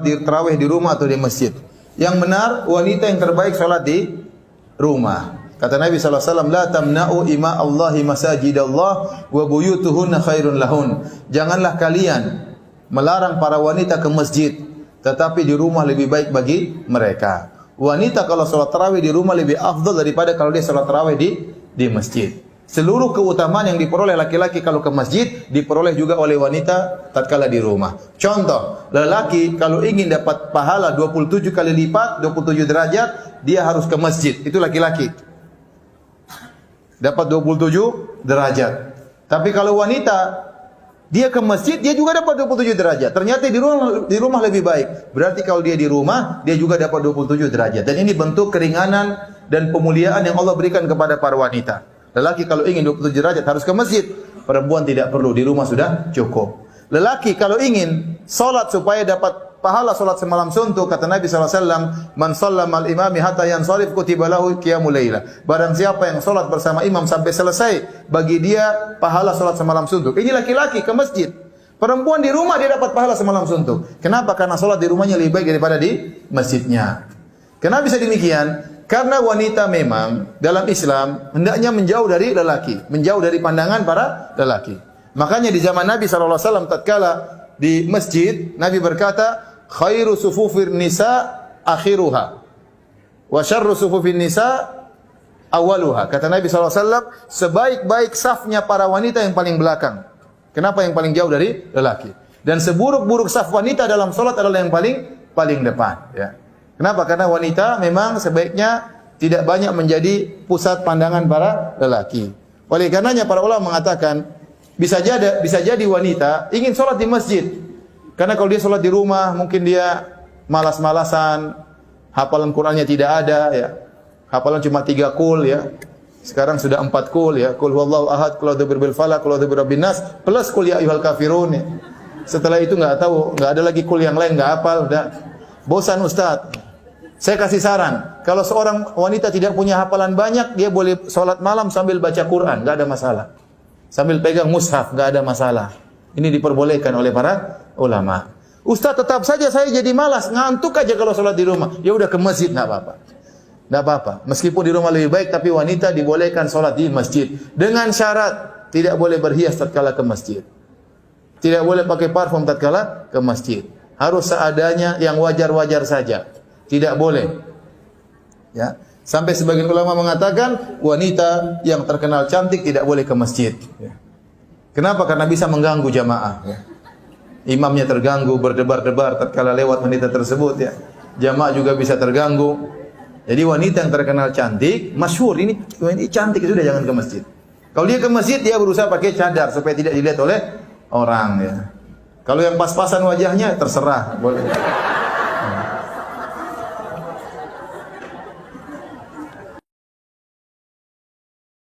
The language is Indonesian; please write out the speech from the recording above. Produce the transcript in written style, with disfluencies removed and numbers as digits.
di tarawih di rumah atau di masjid? Yang benar, wanita yang terbaik salat di rumah. Kata Nabi SAW, la tamna'u ima Allahi masajidallah wa buyutuhunna khairun lahun. Janganlah kalian melarang para wanita ke masjid, tetapi di rumah lebih baik bagi mereka. Wanita kalau salat tarawih di rumah lebih afdal daripada kalau dia salat tarawih di masjid. Seluruh keutamaan yang diperoleh laki-laki kalau ke masjid diperoleh juga oleh wanita tatkala di rumah. Contoh, lelaki kalau ingin dapat pahala 27 kali lipat, 27 derajat, dia harus ke masjid. Itu laki-laki. Dapat 27 derajat. Tapi kalau wanita, dia ke masjid, dia juga dapat 27 derajat. Ternyata di rumah lebih baik. Berarti kalau dia di rumah, dia juga dapat 27 derajat. Dan ini bentuk keringanan dan pemuliaan yang Allah berikan kepada para wanita. Lelaki kalau ingin 27 derajat harus ke masjid. Perempuan tidak perlu, di rumah sudah cukup. Lelaki kalau ingin salat supaya dapat pahala salat semalam suntuk, kata Nabi SAW, man shallama al-imami hatta yansarif kutiba lahu qiyamul laila. Barang siapa yang salat bersama imam sampai selesai, bagi dia pahala salat semalam suntuk. Ini laki-laki ke masjid. Perempuan di rumah dia dapat pahala semalam suntuk. Kenapa? Karena salat di rumahnya lebih baik daripada di masjidnya. Kenapa bisa demikian? Karena wanita memang dalam Islam hendaknya menjauh dari lelaki, menjauh dari pandangan para lelaki. Makanya di zaman Nabi SAW tatkala di masjid, Nabi berkata, khairu sufufir nisa akhiruha wa syarru sufufin nisa awaluha. Kata Nabi SAW, sebaik-baik safnya para wanita yang paling belakang. Kenapa yang paling jauh dari lelaki? Dan seburuk-buruk saf wanita dalam salat adalah yang paling depan, ya. Kenapa? Karena wanita memang sebaiknya tidak banyak menjadi pusat pandangan para lelaki. Oleh karenanya para ulama mengatakan bisa jadi wanita ingin sholat di masjid. Karena kalau dia sholat di rumah mungkin dia malas-malasan, hafalan Qur'annya tidak ada, ya. Hafalan cuma 3 qul, ya. Sekarang sudah 4 qul, ya. Qul huwallahu ahad, qul a'udzu birabbil falaq, qul a'udzu birabbin nas, plus qul ya ayyuhal kafirun. Ya. Setelah itu enggak ada lagi qul yang lain, enggak hafal, udah bosan Ustaz. Saya kasih saran, kalau seorang wanita tidak punya hafalan banyak, dia boleh sholat malam sambil baca Quran, nggak ada masalah. Sambil pegang mushaf, nggak ada masalah. Ini diperbolehkan oleh para ulama. Ustaz, tetap saja saya jadi malas, ngantuk aja kalau sholat di rumah. Ya udah ke masjid, nggak apa-apa. Nggak apa-apa. Meskipun di rumah lebih baik, tapi wanita dibolehkan sholat di masjid. Dengan syarat, tidak boleh berhias tatkala ke masjid. Tidak boleh pakai parfum tatkala ke masjid. Harus seadanya yang wajar-wajar saja. Tidak boleh. Ya. Sampai sebagian ulama mengatakan wanita yang terkenal cantik tidak boleh ke masjid. Ya. Kenapa? Karena bisa mengganggu jamaah. Ya. Imamnya terganggu, berdebar-debar tatkala lewat wanita tersebut. Ya. Jamaah juga bisa terganggu. Jadi wanita yang terkenal cantik, masyhur ini cantik, sudah jangan ke masjid. Kalau dia ke masjid, dia berusaha pakai cadar supaya tidak dilihat oleh orang. Ya. Kalau yang pas-pasan wajahnya terserah, boleh.